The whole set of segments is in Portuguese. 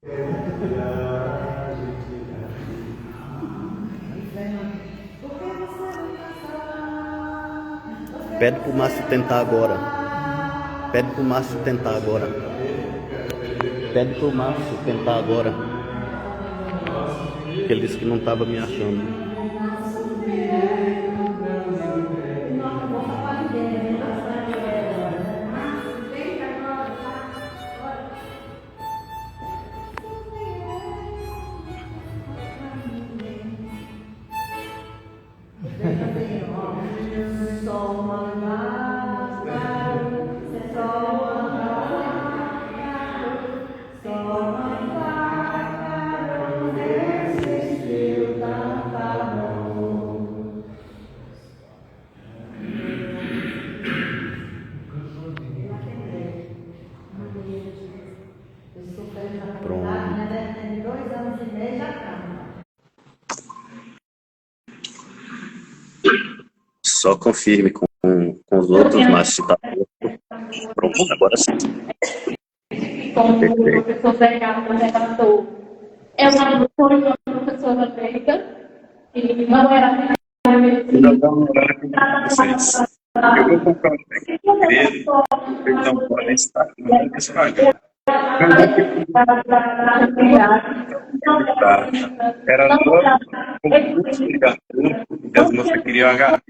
Pede pro Márcio tentar agora. Pede pro Márcio tentar agora. Pede pro Márcio tentar agora. Porque ele disse que não estava me achando. Só confirme com os outros, mas se tá pronto, agora sim. Como o professor Bernardo relatou, é uma professora leiga, e não era eu vou comprar um texto de igreja, eles não podem estar no Instagram. Era logo como ligar e as moças queriam agarrar.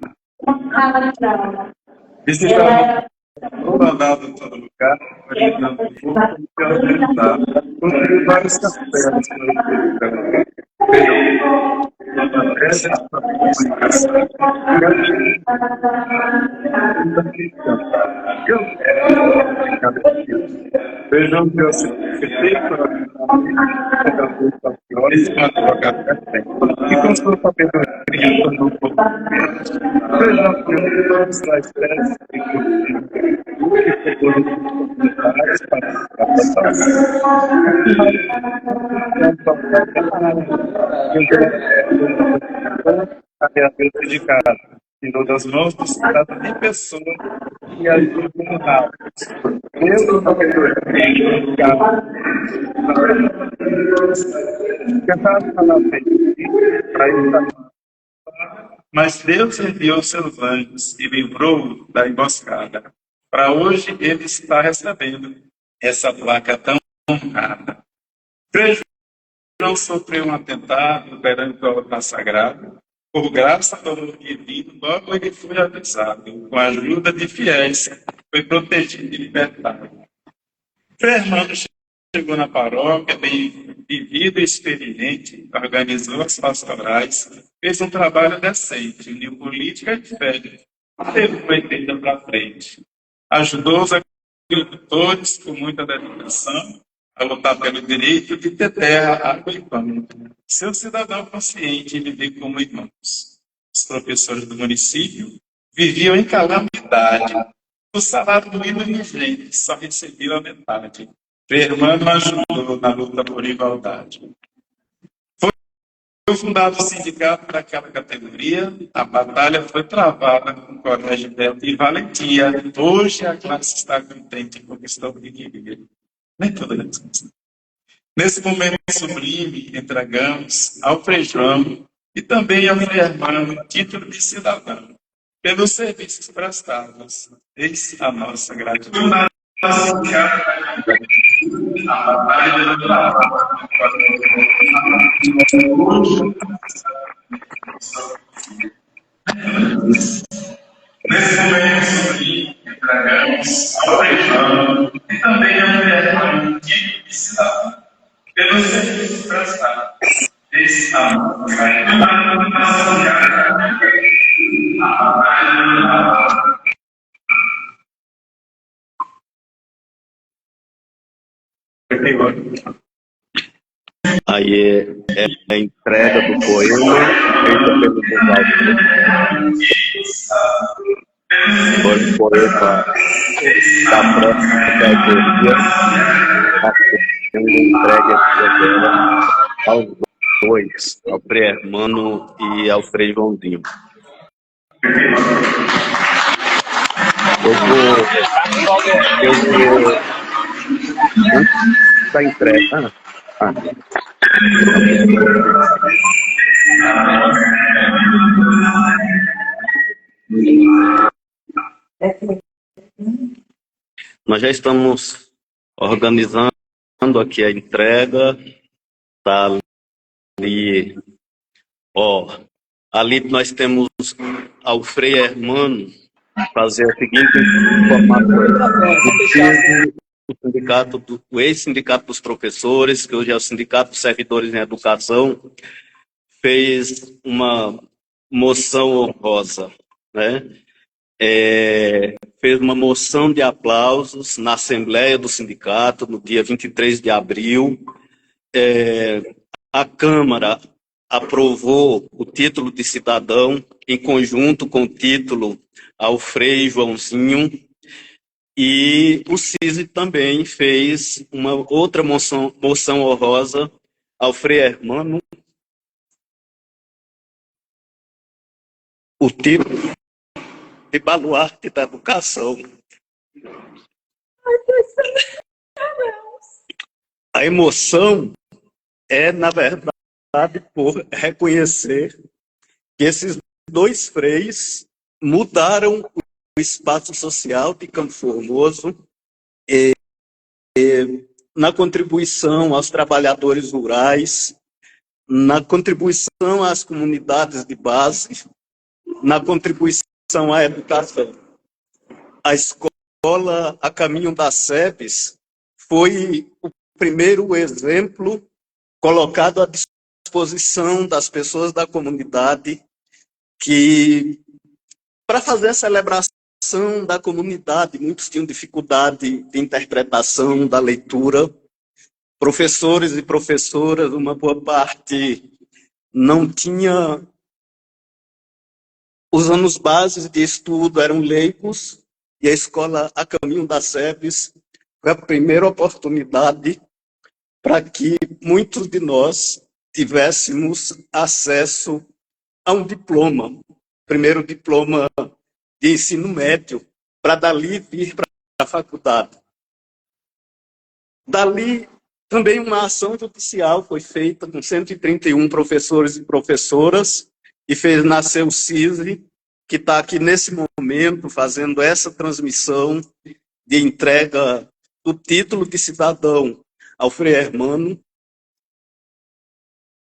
Visitava toda andada em todo lugar, orientando o povo que organizava, construiu vários castelos vejam que eu fiquei e com sua sabedoria tornou um pouco vejam que eu todos na espécie a minha vida de casa, tirou das mãos do cidadão de pessoa e agiu como nada. Mesmo não mas Deus enviou seus anjos e livrou da emboscada. Para hoje ele está recebendo essa placa tão honrada. Não sofreu um atentado perante o altar sagrado. Por graça do amor divino, logo ele foi avisado. Com a ajuda de fiéis, foi protegido e libertado. Fernando chegou na paróquia, bem vivido e experiente, organizou as pastorais, fez um trabalho decente, uniu política e fé, teve uma ideia para frente. Ajudou os agricultores com muita dedicação a lutar pelo direito de ter terra, água e pão. Seu cidadão consciente viver como irmãos. Os professores do município viviam em calamidade. O salário mínimo vigente só recebiam a metade. Fernando ajudou na luta por igualdade. Foi fundado o sindicato daquela categoria, a batalha foi travada com coragem e valentia. Hoje a classe está contente com o que estou vivendo. Nem toda isso. Nesse momento sublime, entregamos ao Frei João e também ao Frei Armando título de cidadão, pelos serviços prestados. Eis a nossa gratidão. Nesse momento sublime, entregamos ao Frei João e também ao Frei Armando título de cidadão, pelos serviços prestados. Eis a nossa Aí é a entrega do poema feita pelo Ronaldo. Foi o poema da próxima categoria, sendo entregue agora aos dois, ao Frei Hermano e ao Frei Joãozinho. Eu vou da entrega. Amém. Nós já estamos organizando aqui a entrega. Tá ali, ali nós temos ao Frei Hermano fazer a seguinte informação. O ex-sindicato dos professores, que hoje é o Sindicato dos Servidores em Educação, fez uma moção honrosa, né? Fez uma moção de aplausos na Assembleia do Sindicato, no dia 23 de abril. A Câmara aprovou o título de cidadão, em conjunto com o título ao Frei Joãozinho, e o CISI também fez uma outra moção honrosa ao Frei Hermano, o título de baluarte da educação. A emoção é, na verdade, por reconhecer que esses dois freis mudaram o espaço social de Campo Formoso na contribuição aos trabalhadores rurais, na contribuição às comunidades de base, na contribuição à educação. A escola A Caminho das SEBs foi o primeiro exemplo colocado à disposição das pessoas da comunidade que, para fazer a celebração da comunidade, muitos tinham dificuldade de interpretação da leitura, professores e professoras, uma boa parte não tinha os anos bases de estudo, eram leigos, e a escola A Caminho das SEBs foi a primeira oportunidade para que muitos de nós tivéssemos acesso a um diploma, primeiro diploma de ensino médio, para dali vir para a faculdade. Dali, também uma ação judicial foi feita com 131 professores e professoras e fez nascer o CISI, que está aqui nesse momento fazendo essa transmissão de entrega do título de cidadão ao Frei Hermano,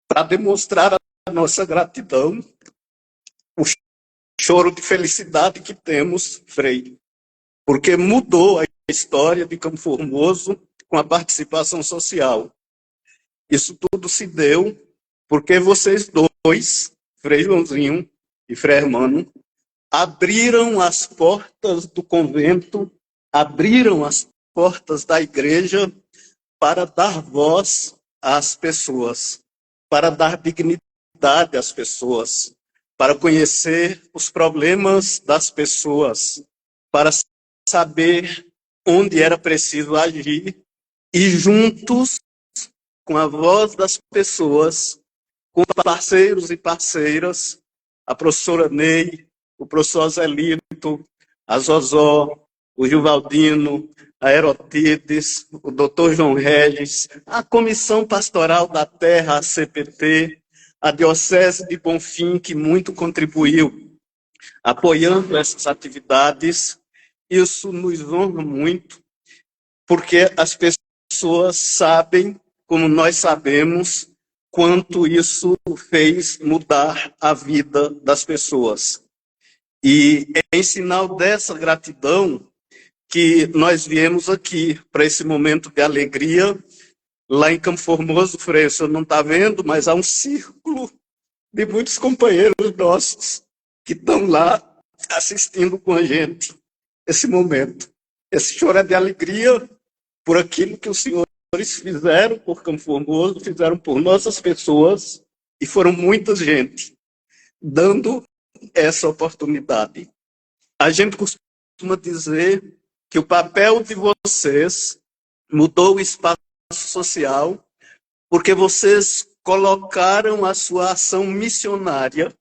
para demonstrar a nossa gratidão, o choro de felicidade que temos, Frei, porque mudou a história de Campo Formoso com a participação social. Isso tudo se deu porque vocês dois, Frei Joãozinho e Frei Hermano, abriram as portas do convento, abriram as portas da igreja para dar voz às pessoas, para dar dignidade às pessoas, para conhecer os problemas das pessoas, para saber onde era preciso agir e juntos, com a voz das pessoas, com parceiros e parceiras, a professora Ney, o professor Zelito, a Zozó, o Gilvaldino, a Herotides, o doutor João Regis, a Comissão Pastoral da Terra, a CPT, a Diocese de Bonfim, que muito contribuiu, apoiando essas atividades. Isso nos honra muito, porque as pessoas sabem, como nós sabemos, quanto isso fez mudar a vida das pessoas. E é em sinal dessa gratidão que nós viemos aqui para esse momento de alegria, lá em Campo Formoso, Frei, o senhor não está vendo, mas há um círculo de muitos companheiros nossos que estão lá assistindo com a gente esse momento. Esse choro é de alegria por aquilo que os senhores fizeram por Campo Formoso, fizeram por nossas pessoas, e foram muita gente dando essa oportunidade. A gente costuma dizer que o papel de vocês mudou o espaço social porque vocês colocaram a sua ação missionária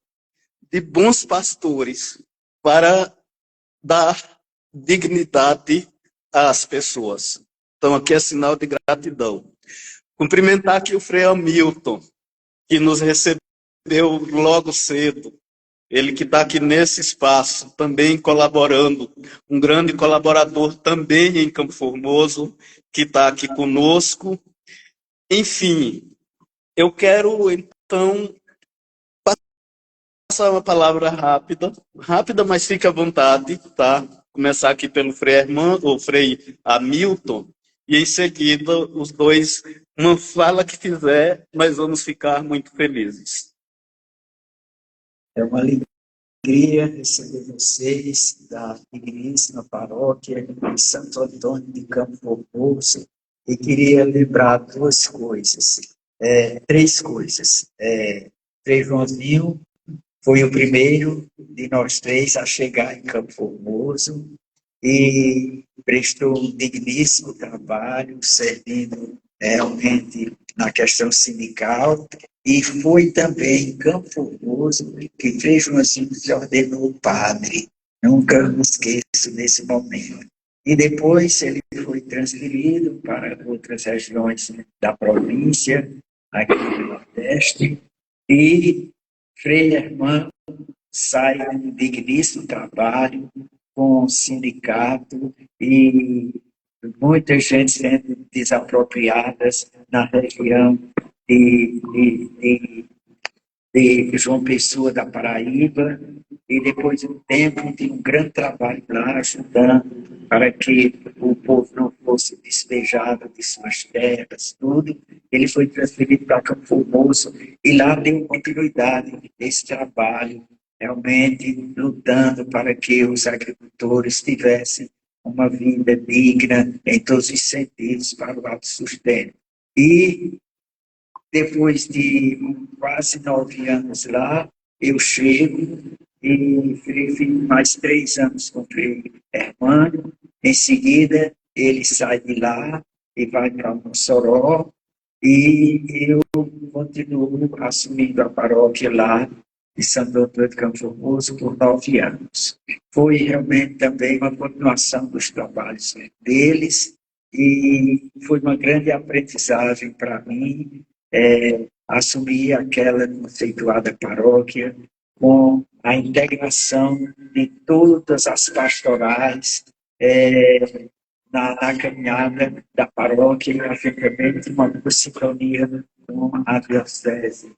de bons pastores para dar dignidade às pessoas. Então, aqui é sinal de gratidão. Cumprimentar aqui o Frei Hamilton, que nos recebeu logo cedo. Ele que está aqui nesse espaço, também colaborando, um grande colaborador também em Campo Formoso, que está aqui conosco. Enfim, eu quero, então, passar uma palavra rápida, mas fique à vontade, tá? Começar aqui pelo Frei Hamilton, e em seguida os dois, uma fala que fizer, nós vamos ficar muito felizes. É uma alegria receber vocês da Digníssima Paróquia de Santo Antônio de Campo Formoso, e queria lembrar três coisas. Frei Joãozinho foi o primeiro de nós três a chegar em Campo Formoso e prestou um digníssimo trabalho, servindo realmente na questão sindical, e foi também em Campo Formoso que Frei Joãozinho se ordenou padre. Nunca me esqueço desse momento. E depois ele foi transferido para outras regiões da província, aqui do Nordeste, e Frei Hermano sai um digníssimo trabalho com o sindicato e muita gente sendo desapropriadas na região de João Pessoa da Paraíba, e depois de um tempo de um grande trabalho lá, ajudando para que o povo não fosse despejado de suas terras, tudo. Ele foi transferido para Campo Formoso e lá deu continuidade esse trabalho, realmente lutando para que os agricultores tivessem uma vida digna em todos os sentidos para o autossustento. E depois de quase 9 anos lá, eu chego e fiz mais 3 anos com o Frei Hermano. Em seguida, ele sai de lá e vai para Mossoró, e eu continuo assumindo a paróquia lá de Santo Antônio de Campo Formoso por 9 anos. Foi realmente também uma continuação dos trabalhos deles, e foi uma grande aprendizagem para mim assumir aquela conceituada paróquia com a integração de todas as pastorais na caminhada da paróquia, e obviamente uma boa sincronia com a diocese.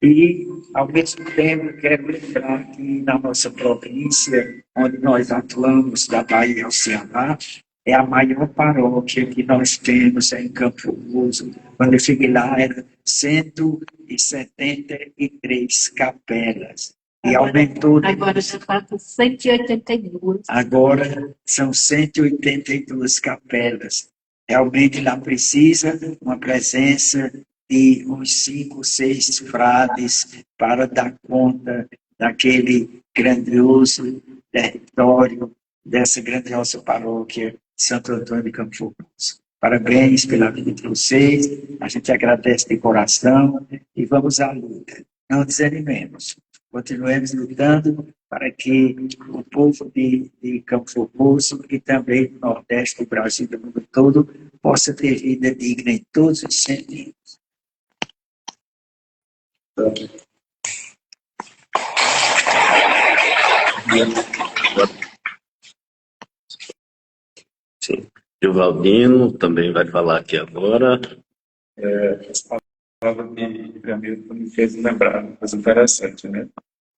E, ao mesmo tempo, quero lembrar que na nossa província, onde nós atuamos, da Bahia ao Ceará, é a maior paróquia que nós temos em Campo Formoso. Quando eu cheguei lá, eram 173 capelas. E aumentou. Agora já está com 182. Agora são 182 capelas. Realmente lá precisa uma presença de uns 5, 6 frades para dar conta daquele grandioso território, dessa grandiosa paróquia Santo Antônio de Campo Formoso. Parabéns pela vida de vocês, a gente agradece de coração e vamos à luta. Não desanimemos, continuemos lutando para que o povo de Campo Formoso e também do Nordeste do Brasil e do mundo todo possa ter vida digna em todos os sentidos. Sim. E o Valdino também vai falar aqui agora. Essa palavra que para mim me fez lembrar uma coisa interessante, né?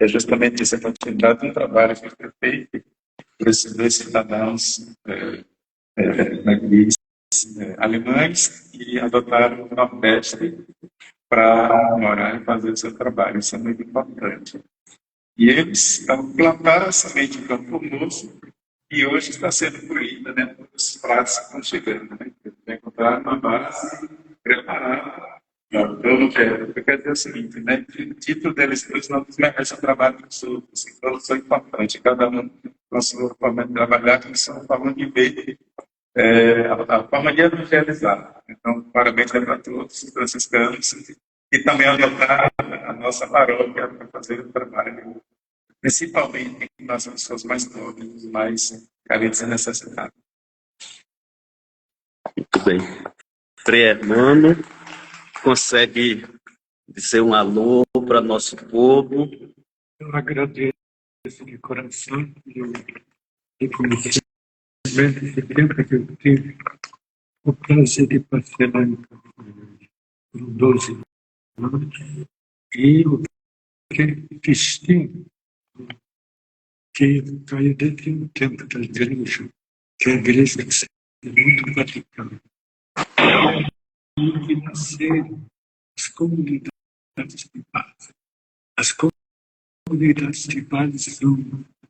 É justamente essa continuidade do trabalho que foi feito por esses 2 cidadãos alemães, que adotaram o Nordeste para morar e fazer o seu trabalho. Isso é muito importante. E eles plantaram a semente em Campo Formoso, e hoje está sendo colhida, né, os pratos que estão chegando, né? Vai encontrar uma base preparada. Então, eu quero dizer o seguinte, né? O título deles todos não merece o trabalho dos outros, todos são importantes, cada um com a sua forma de trabalhar, com a sua forma de ver, a forma de evangelizar. Então, parabéns para todos os franciscanos, e também adotar a nossa paróquia para fazer o trabalho, principalmente com as pessoas mais pobres, mais carentes e necessitadas. Muito bem. Frei Hermano consegue dizer um alô para nosso povo. Eu agradeço de coração e conhecimento esse tempo que eu tive o prazer de passear lá em Campo Grande por 12 anos e o que é distinto que caiu dentro do tempo da igreja, que é a igreja do segundo Vaticano, e que nasceram as comunidades de base. As comunidades de base são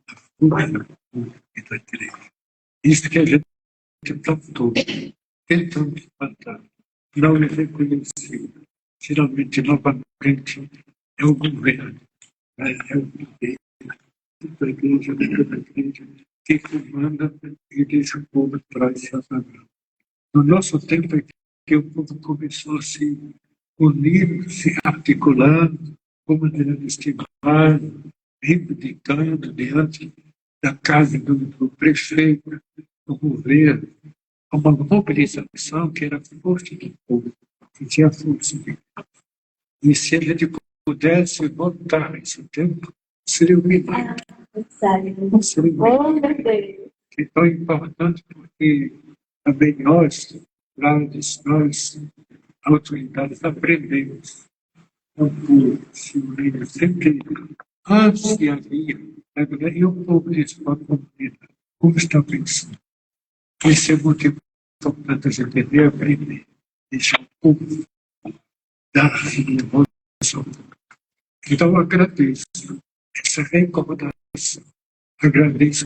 a fuga da igreja. Isso que a gente tratou, tentando espantar, não é reconhecido. Geralmente, novamente, é o governo, né? É o poder da igreja, da igreja, que comanda e deixa o povo atrás se apagando. No nosso tempo é que o povo começou a se unir, se articular, como maneira de estimular, reivindicando diante da casa do prefeito, do governo, uma mobilização que era a força do povo, que tinha a força de Deus. E se a gente pudesse voltar esse tempo, seria o milagre. Seria o milagre. Que é tão importante porque também nós, nós, autoridades, aprendemos o povo se unir sempre. Antes havia, e o povo disse para a comunidade, como está pensando? Esse é o motivo importante a gente entender, aprender, deixar o povo dar a voz. Então, eu agradeço essa recomendação, agradeço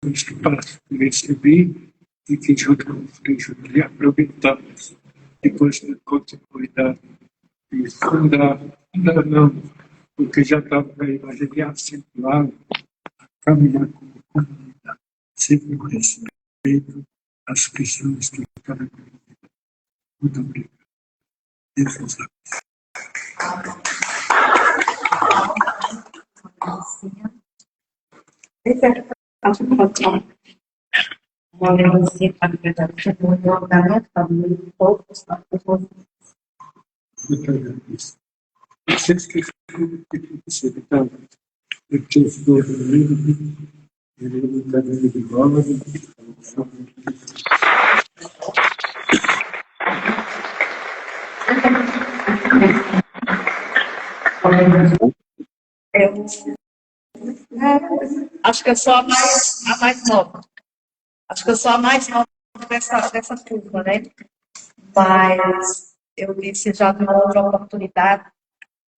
o espaço que recebi e que, junto com o Frei Júlio, aproveitamos depois da continuidade de fundar, não, porque já estava na imagem de acentuar, caminhar como comunidade, sempre com respeito às questões de cada comunidade. Muito obrigado. Deus nos abençoe. Uma lembrancinha para a verdade, da minha família, todos os pessoas. Muito agradeço. Vocês que facilitaram, eu estou ouvindo, ele não está dando de bola, Acho que eu sou a mais nova. Acho que eu sou a mais nova dessa turma, né? Mas eu disse já numa outra oportunidade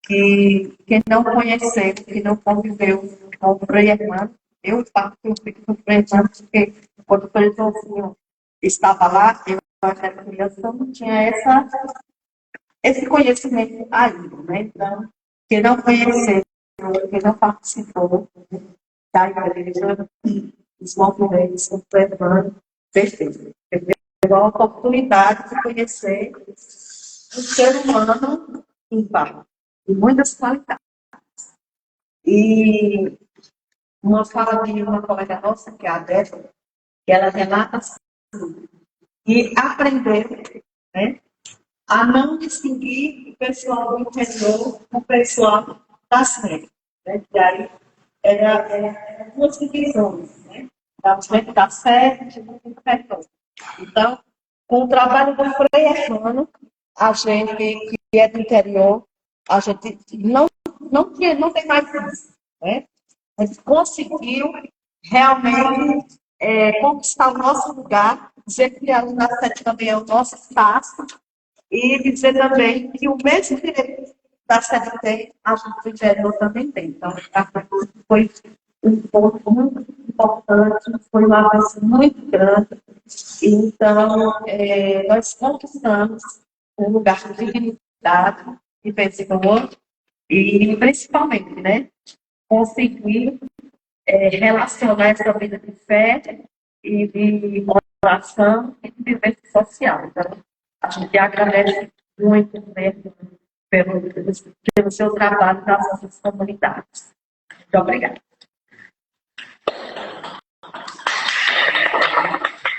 que quem não conheceu, que não conviveu com o Frei Hermano, eu falo que eu fico com o Frei Hermano, porque quando o Frei Joãozinho estava lá, eu era criança, eu não tinha esse conhecimento ainda, né? Então, quem não conheceu, quem não participou da igreja, os movimentos do Frei Hermano, perfeito. Teve a oportunidade de conhecer um ser humano ímpar, de muitas qualidades. E uma fala de uma colega nossa, que é a Débora, que ela relata assim, e aprendeu, né, a não distinguir o pessoal do interior com o pessoal da cidade. Né? E aí era duas divisões, né? Da gente da sede e do interior. Então, com o trabalho do Frei Hermano, a gente que é do interior, a gente não tem mais isso, né? A gente conseguiu realmente conquistar o nosso lugar, dizer que a Lunacete também é o nosso espaço, e dizer também que o mesmo direito da sede tem, a gente do interior também tem. Então, foi um ponto muito importante, foi um avanço muito grande. Então, nós conquistamos um lugar de dignidade e vencedor, e principalmente, né, conseguir relacionar essa vida de fé e de oração e de vivência social. Então, a gente agradece muito mesmo pelo seu trabalho nas nossas comunidades. Muito obrigada.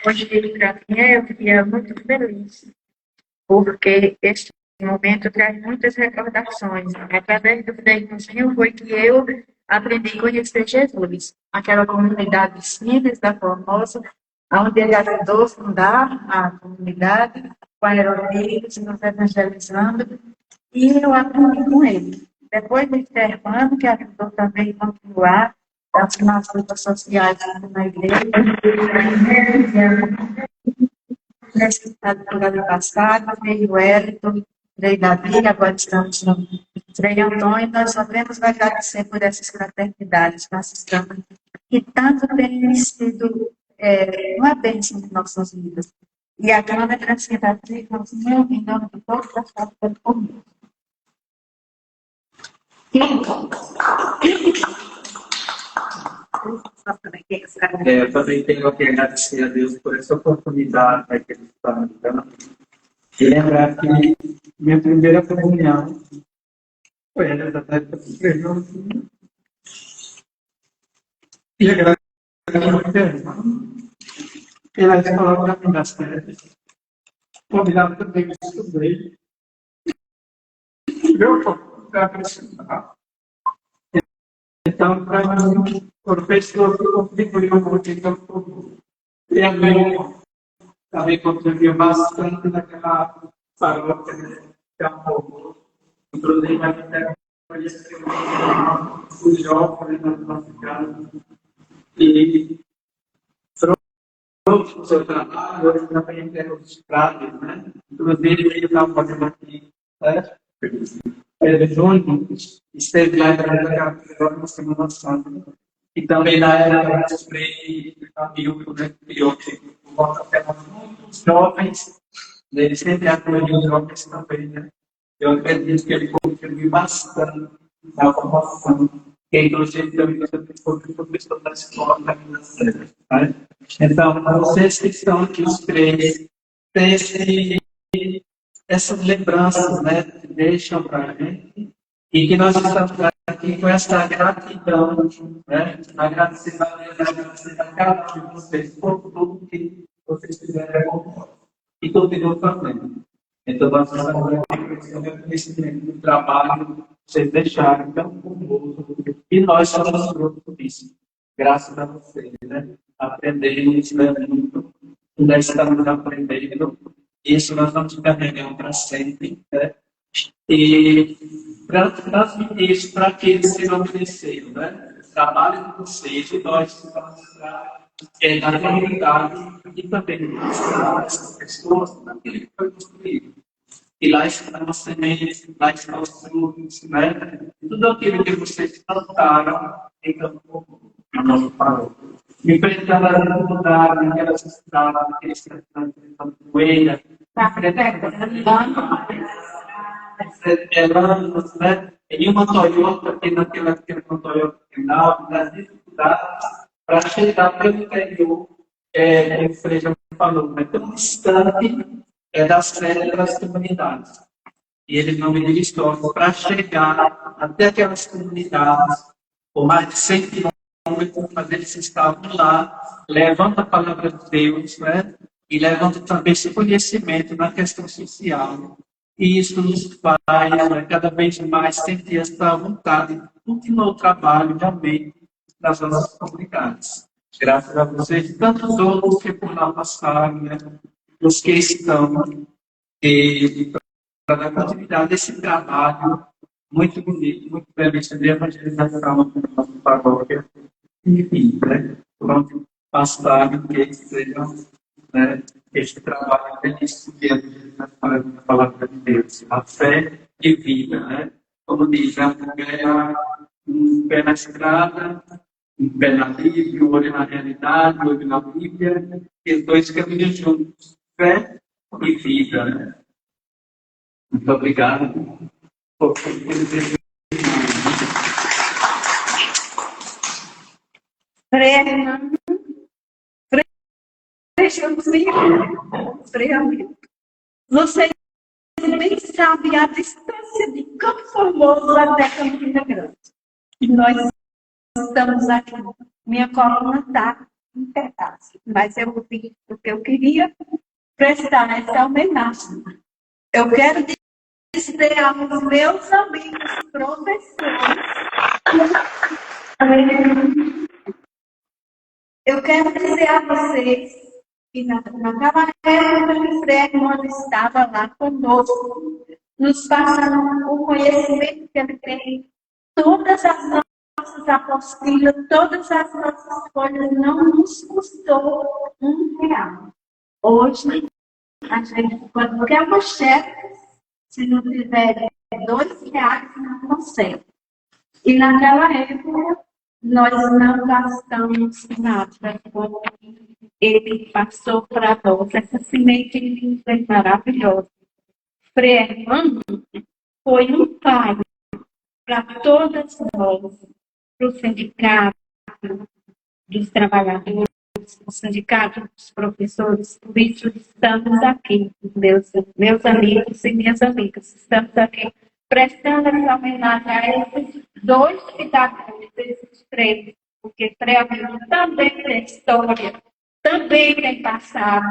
Hoje, para mim, eu fiquei muito feliz porque este momento traz muitas recordações. Através do Frei Rio foi que eu aprendi a conhecer Jesus, aquela comunidade simples da Formosa, onde ele ajudou a fundar a comunidade, com aeronaves, nos evangelizando, e eu aprendi com ele. Depois do intercâmbio, que ajudou também a continuar nas lutas sociais na igreja, necessitado do ano passado, veio o Wellington, veio Davi, agora estamos no Frei Antônio, nós só temos a agradecer por essas fraternidades que nós estamos, que tanto tem sido uma bênção em nossas vidas. E a grande gracinha da Tri, nós não, em nome de todos, nós estamos comigo. Eu também tenho que agradecer a Deus por essa oportunidade que Ele está me dando. E lembrar que minha primeira comunhão foi exatamente para o Senhor. E agradecer pela escola para mim das terras. Convidado também que estudei. Eu para acrescentar. Então, para mim, por pessoa que contribuiu muito, então, também contribuiu bastante naquela paróquia, que é um pouco. Inclusive, a gente conheceu os jovens na nossa casa. E fruto do seu trabalho, hoje também temos os pratos, né? Inclusive, ele está fazendo aqui, né? Pedro Júnior esteve lá na Semana Santa. E também na época do Frei Hamilton, né, que volta até muitos jovens, ele sempre acolheu os jovens também, né? Eu acredito que ele contribuiu bastante na formação, que inclusive também foi professor da escola da Minas Gerais. Né? Então, vocês que estão aqui, os três, têm essas lembranças, né, que deixam para a gente, e que nós estamos aqui com essa gratidão, né, agradecer a Deus, agradecer a cada um de vocês por tudo que vocês fizeram e continuam fazendo. Então, nós estamos aqui com o reconhecimento do trabalho que vocês deixaram tão conosco, e nós somos fruto disso, graças a vocês, né, aprendemos muito, ainda estamos aprendendo. Isso nós vamos carregar para sempre, né? E para transmitir isso para aqueles que não conheceram, né? O trabalho de vocês e nós vamos mostrar na comunidade e também mostrar essas pessoas naquilo que foi construído. E lá estão as sementes, lá estão os frutos, né? Tudo aquilo que vocês plantaram em Campo Comum, no nosso paróquio. Enfrentando a dificuldade, aquelas estradas, aqueles cantantes de poeira, anos, né? Em uma Toyota, aqui naquela Toyota final, das dificuldades para chegar pelo interior, como o Frei já falou, né? Tão distante das sedes das comunidades. E ele não me diz histórias para chegar até aquelas comunidades, por mais de 100 quilômetros, mas eles estavam lá, levando a palavra de Deus, né? E levando também esse conhecimento na questão social. E isso nos faz, né, cada vez mais sentir essa vontade de continuar o trabalho realmente nas nossas comunidades. Graças a vocês e tantos outros que por lá passaram, né, os que estão, e para dar continuidade a esse trabalho muito bonito, muito belíssimo de evangelização na nossa paróquia. Enfim, né, pronto, passaram que sejam, né, este trabalho que a gente estuda na palavra de Deus, a fé e vida, né? Como diz, um pé na estrada, um pé na Bíblia, um olho na realidade, um olho na Bíblia, e os dois caminhos juntos, fé e vida, né? Muito obrigado por ter Vocês nem sabem a distância de Campo Formoso até Campina Grande. E nós estamos aqui. Minha coluna está em pedaços, mas eu vi porque eu queria prestar essa homenagem Eu quero dizer aos meus amigos professores, eu quero dizer a vocês que naquela época o Frei Hermano estava lá conosco, nos passando o conhecimento que ele tem, todas as nossas apostilas, todas as nossas folhas, não nos custou R$ 1. Hoje, a gente, quando quer uma chefe, se não tiver R$ 2, não consegue. E naquela época, nós não gastamos nada, como ele passou para nós. Essa semente linda e maravilhosa. Frei Hermano foi um pai para todas nós, para o sindicato dos trabalhadores, o sindicato dos professores. Por isso estamos aqui, meus amigos e minhas amigas. Estamos aqui prestando essa homenagem a esses dois cidadãos, esses três, porque Frei Hermano também tem história, também tem passado.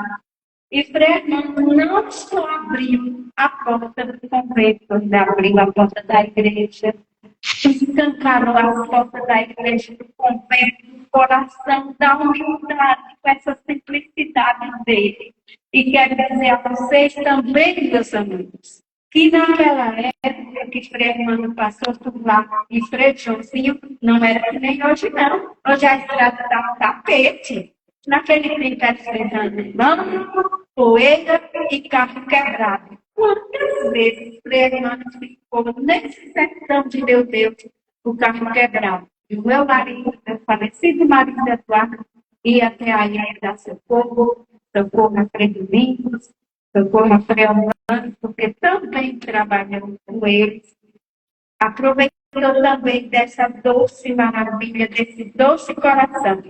E Frei Hermano não só abriu a porta do convento, ele abriu a porta da igreja, escancarou as portas da igreja, do convento, do coração, da humildade, com essa simplicidade dele. E quero dizer a vocês também, meus amigos, que naquela época que Frei Hermano passou por lá, e Frei Joãozinho não era que nem hoje, não. Hoje a estrada está um tapete. Naquele tempo era fernando, poeira e carro quebrado. Quantas vezes Frei Hermano ficou nesse sertão de meu Deus, o carro quebrado? E o meu marido, meu falecido marido Eduardo, ia até a ilha da Socorro, Socorro a Frei Domingos, Socorro a Frei Hermano, porque também trabalhou com eles. Aproveitou também dessa doce maravilha, desse doce coração.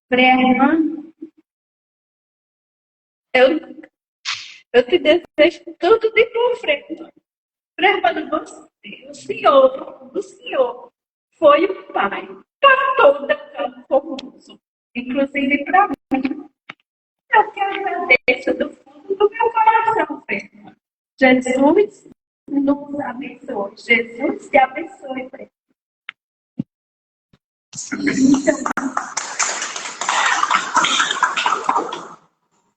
Frei Hermano, eu te desejo tudo de bom, Frei Hermano. O senhor foi o pai para toda Campo Formoso, inclusive para mim. Eu te agradeço do fundo do meu coração, Frei Hermano. Jesus nos abençoe. Jesus te abençoe, Frei.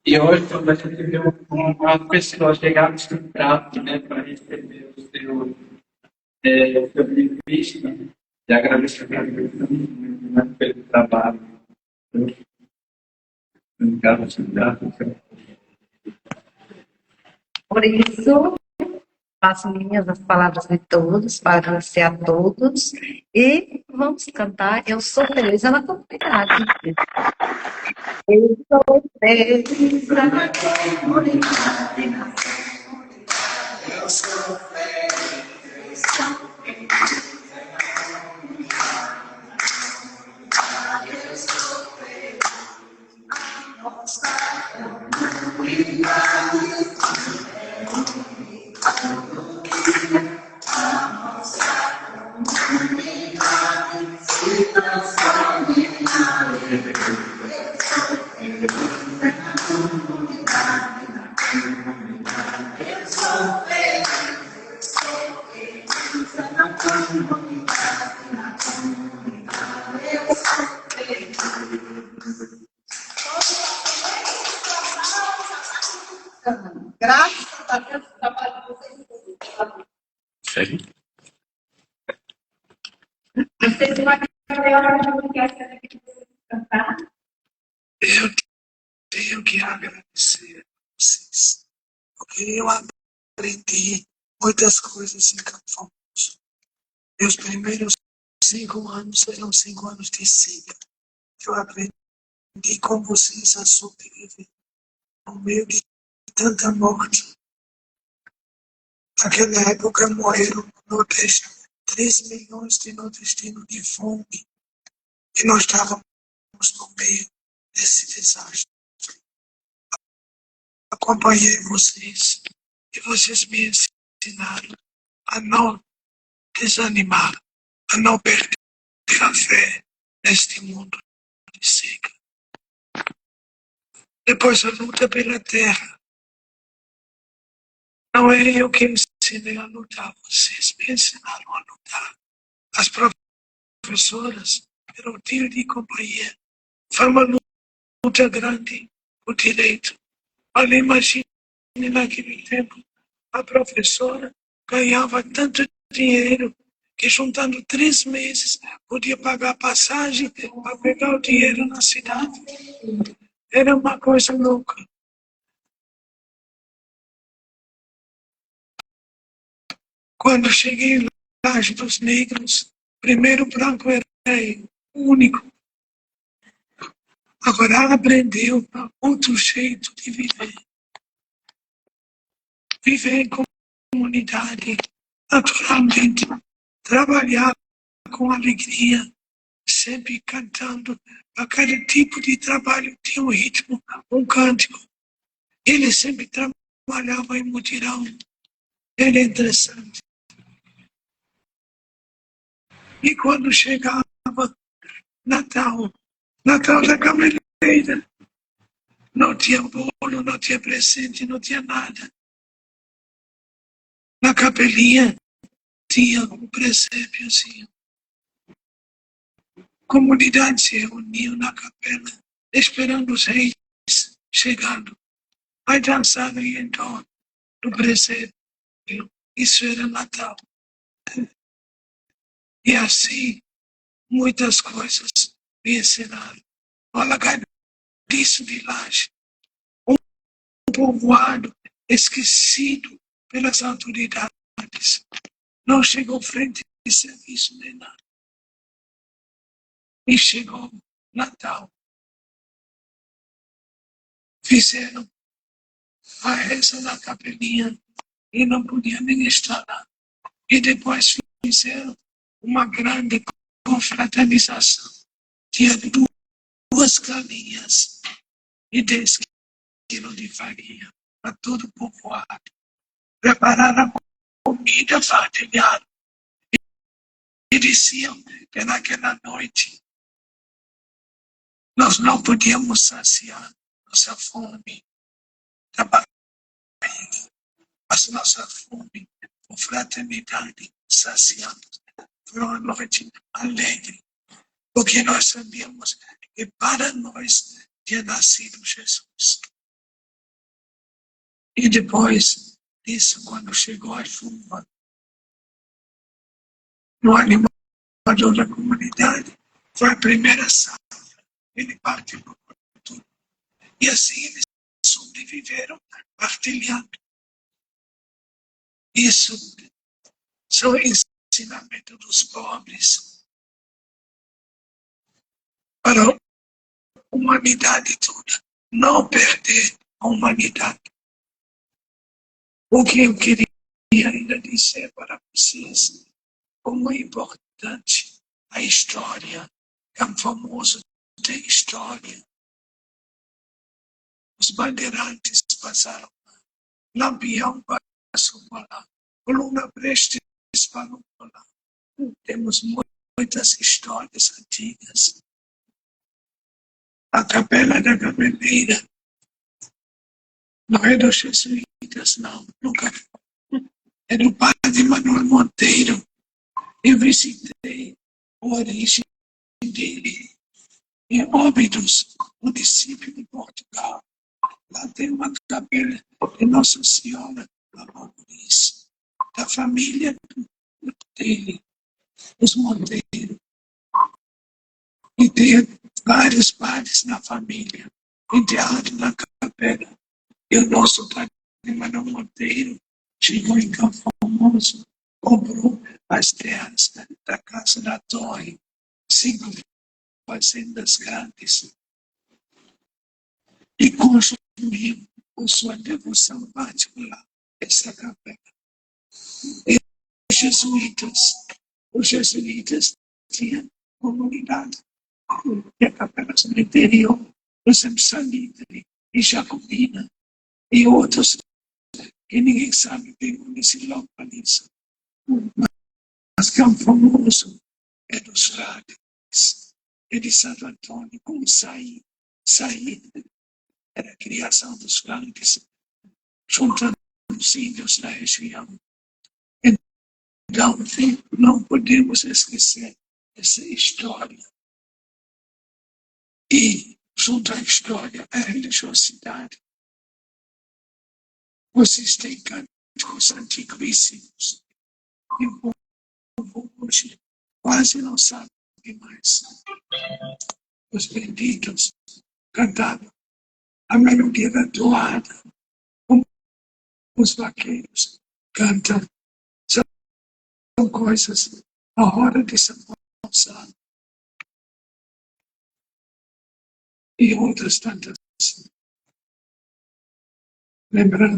E hoje, quando a gente vê uma pessoa chegar no seu prato, né, para receber o seu benefício, né, e agradecer a Deus também, né, pelo trabalho. Por isso, faço minhas as palavras de todos, para agradecer a todos, e vamos cantar Eu Sou Feliz na Comunidade. Eu sou feliz na comunidade. Eu sou feliz na comunidade. Eu sou feliz na nossa comunidade. A nossa comunidade se transforma em alegria. Eu sou feliz na comunidade, Eu sou feliz na comunidade, Eu sou feliz. Graças a Deus, o trabalho de vocês. Sério? Vocês vão ter hora de comunicação que vocês cantar? Eu tenho que agradecer a vocês, porque eu aprendi muitas coisas em Campo Formoso. Meus primeiros 5 anos eram 5 anos de siga. Eu aprendi com vocês a sobreviver no meio de tanta morte. Naquela época morreram no Nordeste 3 milhões de nordestinos de fome. E nós estávamos no meio desse desastre. Acompanhei vocês e vocês me ensinaram a não desanimar, a não perder a fé neste mundo de seca. Depois a luta pela terra. Não é eu que ensinei a lutar, vocês me ensinaram a lutar. As professoras, pelo tio de companhia, foi uma luta grande por direito. Olha, imagine naquele tempo, a professora ganhava tanto dinheiro que juntando 3 meses podia pagar passagem para pegar o dinheiro na cidade. Era uma coisa louca. Quando cheguei em Laje dos Negros, primeiro branco era eu, o único. Agora aprendeu outro jeito de viver. Viver em comunidade, naturalmente, trabalhar com alegria, sempre cantando. Para cada tipo de trabalho tinha um ritmo, um cântico. Ele sempre trabalhava em mutirão. Era interessante. E quando chegava Natal da Gameleira, não tinha bolo, não tinha presente, não tinha nada. Na capelinha tinha um presépiozinho. A comunidade se reuniu na capela, esperando os reis chegando. Aí dançaram em torno do presépio. Isso era Natal. E assim, muitas coisas me ensinaram. O alagadiço de Laje, um povoado esquecido pelas autoridades. Não chegou frente de serviço nem nada. E chegou Natal. Fizeram a reza na capelinha e não podia nem estar lá. E depois fizeram uma grande confraternização. Tinha 2 galinhas e 10 quilos de farinha para todo o povoado. Prepararam a comida partilhada. E diziam que naquela noite nós não podíamos saciar nossa fome da barriga, mas nossa fome com fraternidade saciada. Foi uma noite alegre, porque nós sabíamos que para nós tinha nascido Jesus. E depois disso, quando chegou a chuva, no animador da comunidade, foi a primeira safra. Ele partilhou tudo. E assim eles sobreviveram partilhando. Isso são ensinamentos dos pobres para a humanidade toda. Não perder a humanidade. O que eu queria ainda dizer para vocês, como é importante a história. Campo Formoso tem história. Os bandeirantes passaram lá. Lampião passou por lá. Coluna Prestes parou por lá. Temos muitas histórias antigas. A Capela da Gameleira não é dos jesuítas, não. Nunca foi. É do padre Manuel Monteiro. Eu visitei a origem dele em Óbidos, município de Portugal. Lá tem uma capela de Nossa Senhora da Maurícia, da família dele, os Monteiro. E tem vários padres na família, enterrados na capela. E o nosso padre Manuel Monteiro chegou em Campo Formoso, comprou as terras da Casa da Torre, 5 fazendas grandes, e construiu com sua devoção particular essa capela. E os jesuítas tinham comunidade, e a capela no interior, por exemplo, Salitre e Jacobina, e outros que ninguém sabe bem onde se localizam. Mas Campo Formoso é dos frades, é de Santo Antônio, como sair era a criação dos frades, juntando os índios da região. Então, não podemos esquecer essa história. E, junto à história, a religiosidade. Vocês têm cânticos antiguíssimos. E o povo hoje quase não sabe mais. Os benditos cantavam a melodia da toada. Os vaqueiros cantam. São coisas a hora de São Gonçalo. E outras tantas lembranças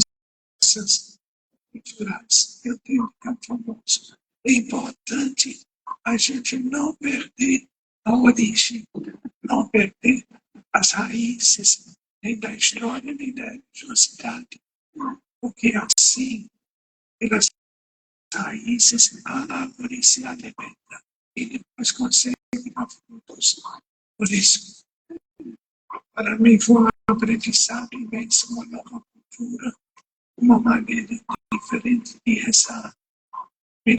culturais. Eu tenho que ficar famoso. É importante a gente não perder a origem, não perder as raízes, nem da história, nem da religiosidade. Porque assim, pelas raízes, a árvore se alimenta e depois consegue dar frutos. Por isso, para mim foi um aprendizado imenso, uma nova cultura, uma maneira diferente de rezar. Me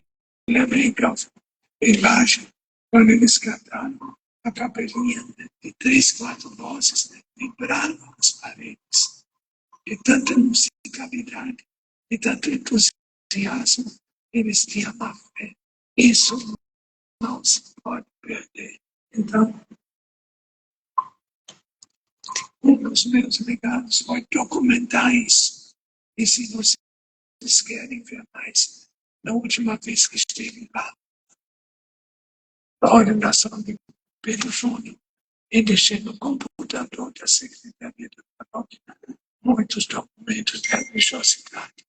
lembrei que a imagem, quando eles cantaram, a capelinha de 3, 4 vozes vibrava nas paredes. De tanta musicalidade, de tanto entusiasmo, eles tinham a fé. Isso não se pode perder. Então, um dos meus legados foi documentar isso. E se vocês querem ver mais, na última vez que estive lá, a orientação de Pedro Júnior, e deixei no computador da Secretaria da Paróquia muitos documentos da religiosidade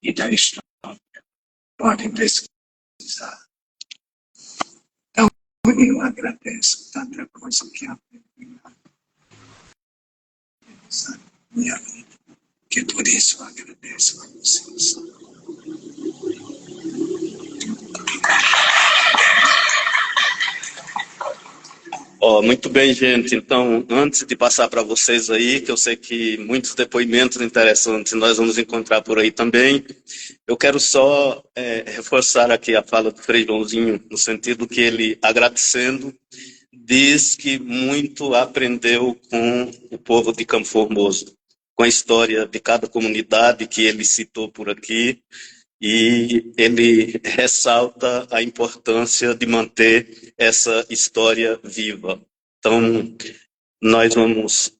e da história. Podem pesquisar. Então, eu agradeço tanta coisa que aprendi nessa minha vida, que por isso eu agradeço a vocês. Muito bem, gente. Então, antes de passar para vocês aí, que eu sei que muitos depoimentos interessantes nós vamos encontrar por aí também, eu quero só reforçar aqui a fala do Frei Joãozinho, no sentido que ele, agradecendo, diz que muito aprendeu com o povo de Campo Formoso, com a história de cada comunidade que ele citou por aqui, e ele ressalta a importância de manter essa história viva. Então, nós vamos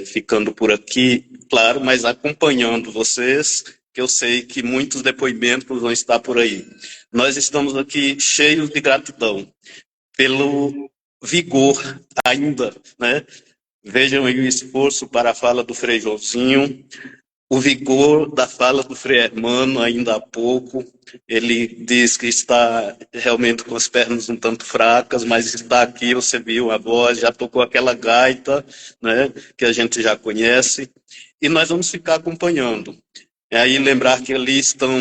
ficando por aqui, claro, mas acompanhando vocês, que eu sei que muitos depoimentos vão estar por aí. Nós estamos aqui cheios de gratidão pelo vigor ainda, né? Vejam aí o esforço para a fala do Frei Joãozinho, o vigor da fala do Frei Hermano ainda há pouco. Ele diz que está realmente com as pernas um tanto fracas, mas está aqui, você viu a voz, já tocou aquela gaita, né, que a gente já conhece, e nós vamos ficar acompanhando. E aí lembrar que ali estão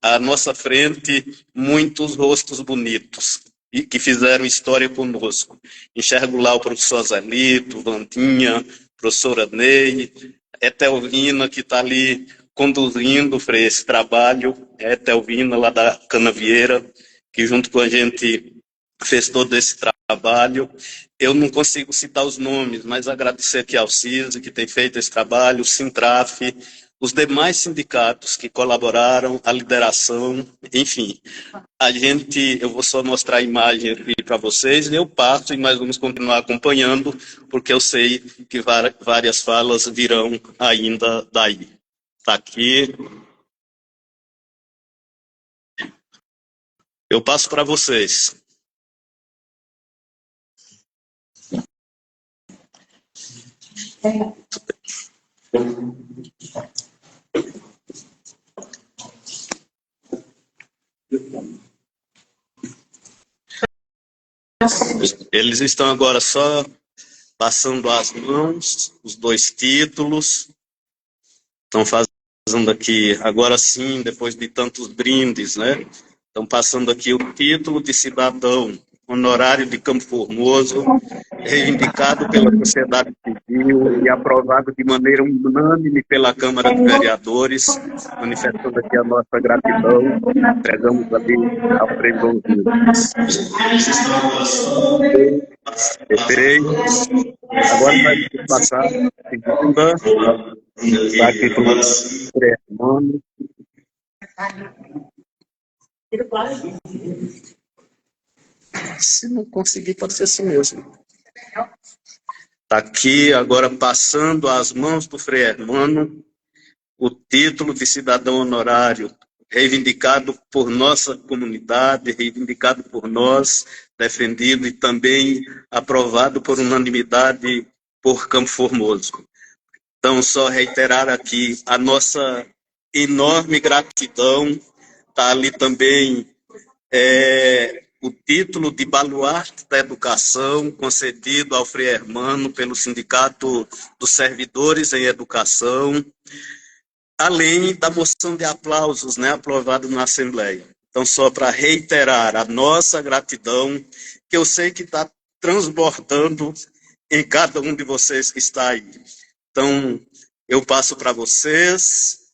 à nossa frente muitos rostos bonitos, e que fizeram história conosco. Enxergo lá o professor Zelito, Vandinha, professora Ney, Etelvina, que está ali conduzindo para esse trabalho, Etelvina, lá da Canavieira, que junto com a gente fez todo esse trabalho. Eu não consigo citar os nomes, mas agradecer aqui ao CISI, que tem feito esse trabalho, o Sintraf, os demais sindicatos que colaboraram, a lideração, enfim. Eu vou só mostrar a imagem aqui para vocês, eu passo e nós vamos continuar acompanhando, porque eu sei que várias falas virão ainda daí. Está aqui. Eu passo para vocês. Eles estão agora só passando as mãos, os 2 títulos. Estão fazendo aqui, agora sim, depois de tantos brindes, né? Estão passando aqui o título de cidadão honorário de Campo Formoso, reivindicado pela sociedade civil e aprovado de maneira unânime pela Câmara de Vereadores, manifestando aqui a nossa gratidão. Entregamos ali ao Frei Joãozinho. Perfeito. Agora nós vamos passar a segunda, está aqui com o Frei Hermano. Se não conseguir, pode ser assim mesmo. Está aqui agora passando às mãos do Frei Hermano o título de cidadão honorário, reivindicado por nossa comunidade, reivindicado por nós, defendido e também aprovado por unanimidade por Campo Formoso. Então, só reiterar aqui a nossa enorme gratidão. Está ali também o título de baluarte da educação, concedido ao Frei Hermano pelo Sindicato dos Servidores em Educação, além da moção de aplausos, aprovada na Assembleia. Então, só para reiterar a nossa gratidão, que eu sei que está transbordando em cada um de vocês que está aí. Então, eu passo para vocês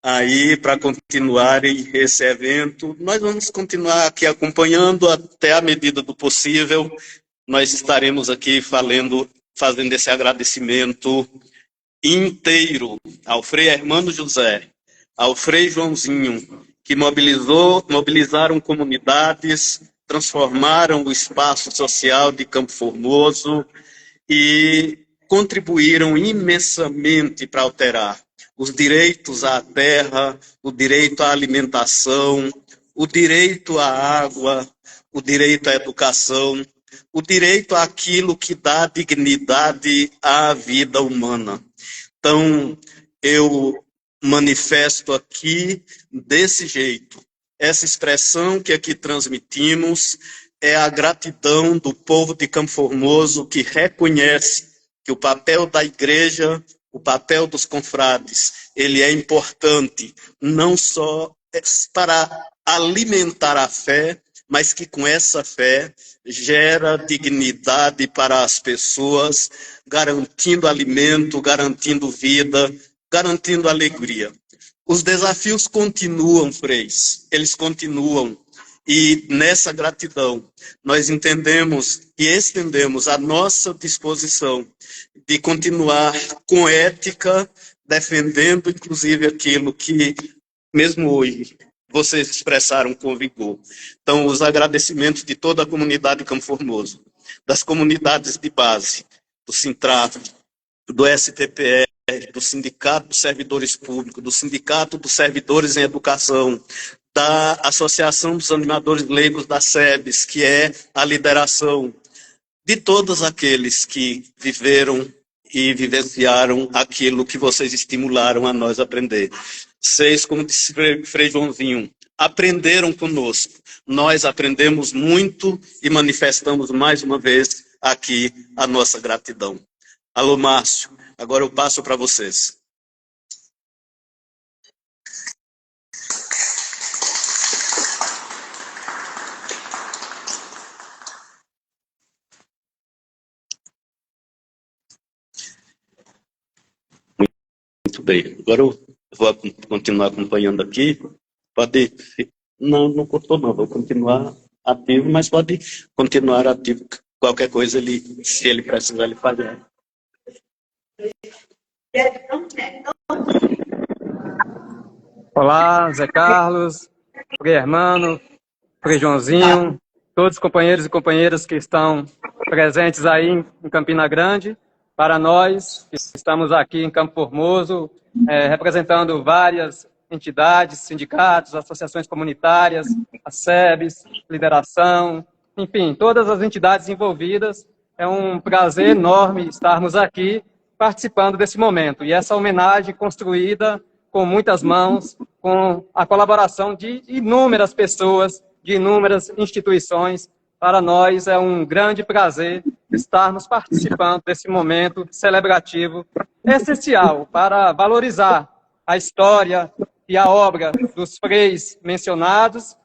aí para continuarem esse evento. Nós vamos continuar aqui acompanhando até a medida do possível. Nós estaremos aqui fazendo esse agradecimento inteiro ao Frei Hermano José, ao Frei Joãozinho, que mobilizaram comunidades, transformaram o espaço social de Campo Formoso e contribuíram imensamente para alterar os direitos à terra, o direito à alimentação, o direito à água, o direito à educação, o direito àquilo que dá dignidade à vida humana. Então, eu manifesto aqui desse jeito. Essa expressão que aqui transmitimos é a gratidão do povo de Campo Formoso, que reconhece que o papel da igreja, o papel dos confrades, ele é importante, não só para alimentar a fé, mas que com essa fé gera dignidade para as pessoas, garantindo alimento, garantindo vida, garantindo alegria. Os desafios continuam, freis, eles continuam. E nessa gratidão, nós entendemos e estendemos a nossa disposição de continuar com ética, defendendo inclusive aquilo que, mesmo hoje, vocês expressaram com vigor. Então, os agradecimentos de toda a comunidade de Campo Formoso, das comunidades de base, do Sintraf, do STPR, do Sindicato dos Servidores Públicos, do Sindicato dos Servidores em Educação, da Associação dos Animadores Leigos da SEBS, que é a lideração de todos aqueles que viveram e vivenciaram aquilo que vocês estimularam a nós aprender. Vocês, como disse Frei Joãozinho, aprenderam conosco. Nós aprendemos muito e manifestamos mais uma vez aqui a nossa gratidão. Alô, Márcio, agora eu passo para vocês. Muito bem, agora eu vou continuar acompanhando aqui. Pode. Não cortou, não. Vou continuar ativo, mas pode continuar ativo. Qualquer coisa, se ele precisar, ele faz. Olá, Zé Carlos, Frei Hermano, Frei Joãozinho, todos os companheiros e companheiras que estão presentes aí em Campina Grande. Para nós, que estamos aqui em Campo Formoso, representando várias entidades, sindicatos, associações comunitárias, a SEBS, Lideração, enfim, todas as entidades envolvidas. É um prazer enorme estarmos aqui participando desse momento. E essa homenagem construída com muitas mãos, com a colaboração de inúmeras pessoas, de inúmeras instituições. Para nós é um grande prazer estarmos participando desse momento celebrativo essencial para valorizar a história e a obra dos freis mencionados,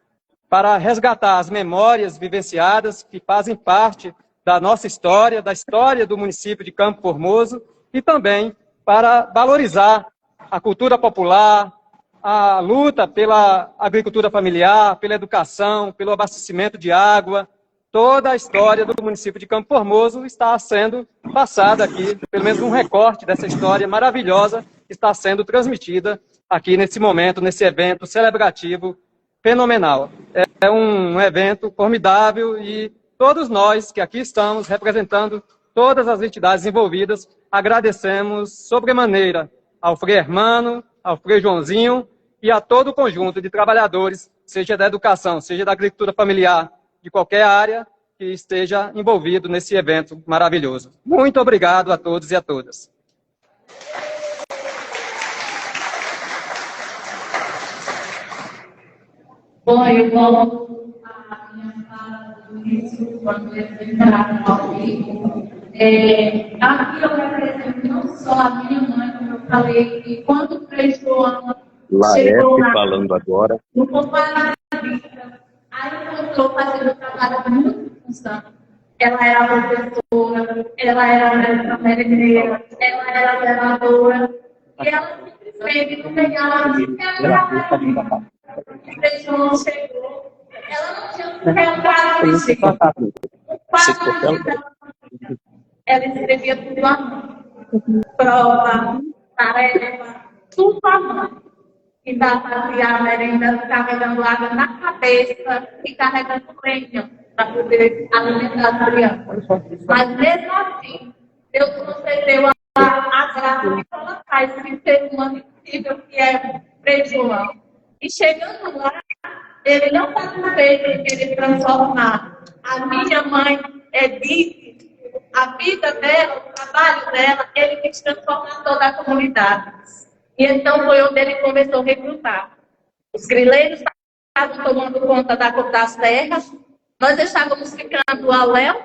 para resgatar as memórias vivenciadas que fazem parte da nossa história, da história do município de Campo Formoso e também para valorizar a cultura popular, a luta pela agricultura familiar, pela educação, pelo abastecimento de água. Toda a história do município de Campo Formoso está sendo passada aqui, pelo menos um recorte dessa história maravilhosa que está sendo transmitida aqui nesse momento, nesse evento celebrativo fenomenal. É um evento formidável e todos nós que aqui estamos representando todas as entidades envolvidas, agradecemos sobremaneira ao Frei Hermano, ao Frei Joãozinho e a todo o conjunto de trabalhadores, seja da educação, seja da agricultura familiar, de qualquer área que esteja envolvido nesse evento maravilhoso. Muito obrigado a todos e a todas. Bom, eu volto à minha fala do início, quando eu entraram ao vivo. Aqui eu represento não só a minha mãe, como eu falei, que quando o Frei João chegou lá, falando agora. no Companhia da Vista, aí encontrou fazendo um trabalho muito função. Ela era professora, ela era merendeira, ela era zeladora, e ela simplesmente não pegava assim, o Frei João chegou, ela não tinha um quadro de ela escrevia tudo à mão. Prova, tarefa, tudo à mão. E fazia a merenda carregando água na cabeça e carregando lenha para poder alimentar as crianças. Mas mesmo assim, Deus concedeu a graça de colocar esse ser humano impossível que é Frei João. E chegando lá, ele não satisfeito em querer transformar a minha mãe, Edith, a vida dela, o trabalho dela, ele quis transformar toda a comunidade. E então foi onde ele começou a recrutar. Os grileiros estavam tomando conta das terras, nós estávamos ficando ao léu,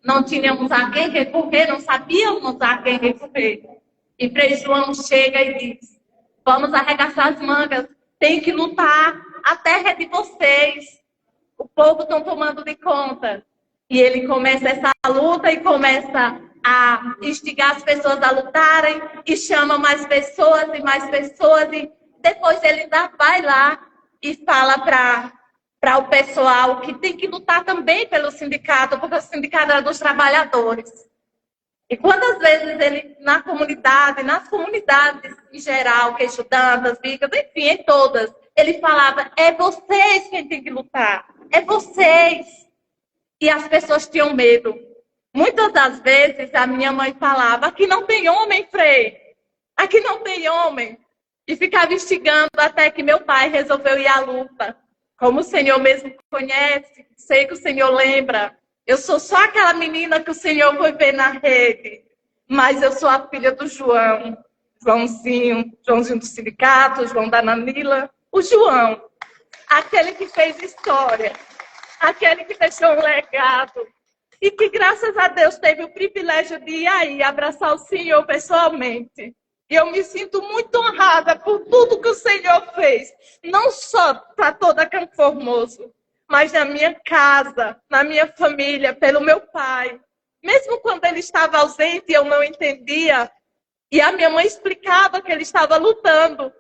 não tínhamos a quem recorrer, não sabíamos a quem recorrer. E Frei João chega e diz, vamos arregaçar as mangas, tem que lutar, a terra é de vocês, o povo está tomando de conta. E ele começa essa luta e começa a instigar as pessoas a lutarem e chama mais pessoas e depois ele ainda vai lá e fala para o pessoal que tem que lutar também pelo sindicato, porque o sindicato era dos trabalhadores. E quantas vezes ele, nas comunidades em geral, que estudantes, bicas, enfim, em todas, ele falava, é vocês quem tem que lutar, é vocês. E as pessoas tinham medo. Muitas das vezes a minha mãe falava, aqui não tem homem, Frei, aqui não tem homem. E ficava instigando até que meu pai resolveu ir à luta. Como o Senhor mesmo conhece, sei que o Senhor lembra. Eu sou só aquela menina que o Senhor foi ver na rede. Mas eu sou a filha do João. Joãozinho do sindicato, João da Nanila. O João, aquele que fez história. Aquele que deixou um legado. E que, graças a Deus, teve o privilégio de ir aí abraçar o Senhor pessoalmente. E eu me sinto muito honrada por tudo que o Senhor fez. Não só para toda Campo Formoso, mas na minha casa, na minha família, pelo meu pai. Mesmo quando ele estava ausente e eu não entendia, e a minha mãe explicava que ele estava lutando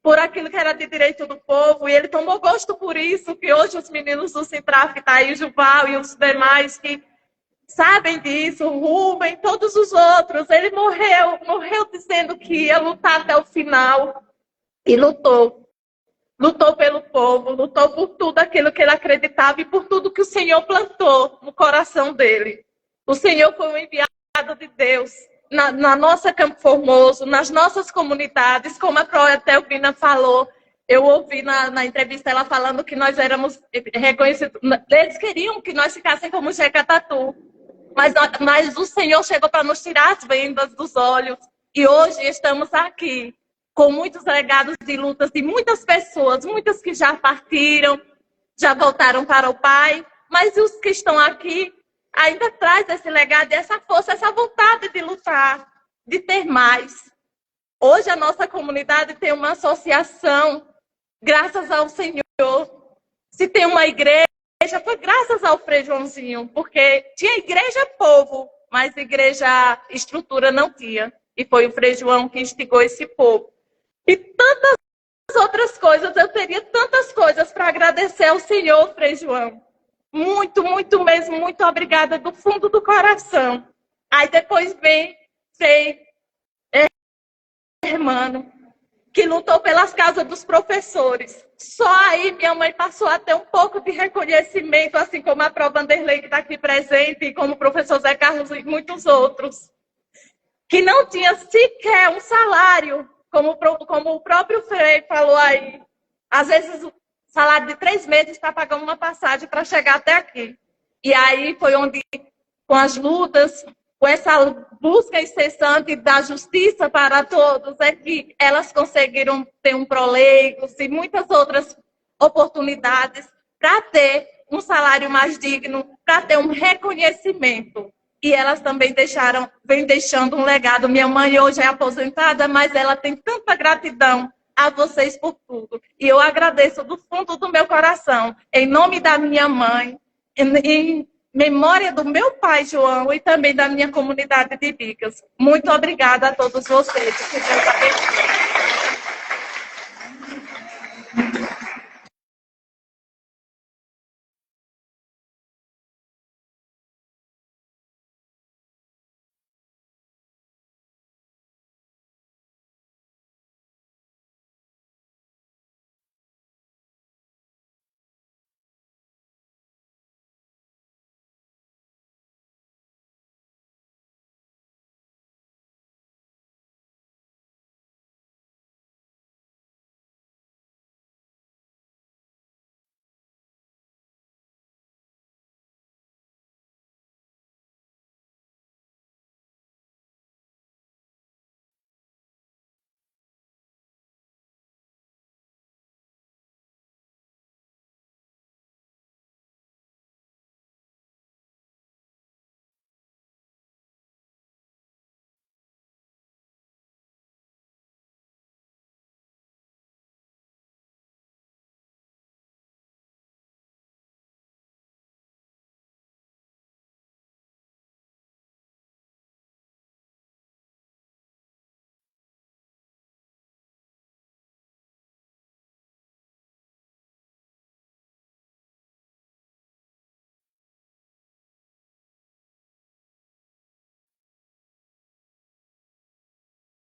por aquilo que era de direito do povo, e ele tomou gosto por isso, que hoje os meninos do Sintraf, tá aí, o Juval e os demais que sabem disso, o Rubem, todos os outros, ele morreu dizendo que ia lutar até o final, e lutou pelo povo, lutou por tudo aquilo que ele acreditava e por tudo que o Senhor plantou no coração dele. O Senhor foi um enviado de Deus, na nossa Campo Formoso, nas nossas comunidades, como a Proa Telvina falou, eu ouvi na entrevista ela falando que nós éramos reconhecidos, eles queriam que nós ficassem como Jecatatu, mas o Senhor chegou para nos tirar as vendas dos olhos, e hoje estamos aqui, com muitos legados de lutas de muitas pessoas, muitas que já partiram, já voltaram para o Pai, mas os que estão aqui ainda traz esse legado, essa força, essa vontade de lutar, de ter mais. Hoje a nossa comunidade tem uma associação, graças ao Senhor. Se tem uma igreja, foi graças ao Frei Joãozinho, porque tinha igreja povo, mas igreja estrutura não tinha. E foi o Frei João que instigou esse povo. E tantas outras coisas, eu teria tantas coisas para agradecer ao Senhor, Frei João. Muito, muito mesmo, muito obrigada do fundo do coração. Aí depois vem Frei Hermano, que lutou pelas causas dos professores. Só aí minha mãe passou a ter um pouco de reconhecimento, assim como a Pró Vanderlei, que está aqui presente, e como o professor Zé Carlos e muitos outros, que não tinha sequer um salário, como o próprio Frei falou aí. Às vezes, o salário de 3 meses está pagando uma passagem para chegar até aqui. E aí foi onde, com as lutas, com essa busca incessante da justiça para todos, é que elas conseguiram ter um proleigos e muitas outras oportunidades para ter um salário mais digno, para ter um reconhecimento. E elas também vem deixando um legado. Minha mãe hoje é aposentada, mas ela tem tanta gratidão a vocês por tudo. E eu agradeço do fundo do meu coração, em nome da minha mãe, em memória do meu pai, João, e também da minha comunidade de Bicas. Muito obrigada a todos vocês. Que Deus abençoe.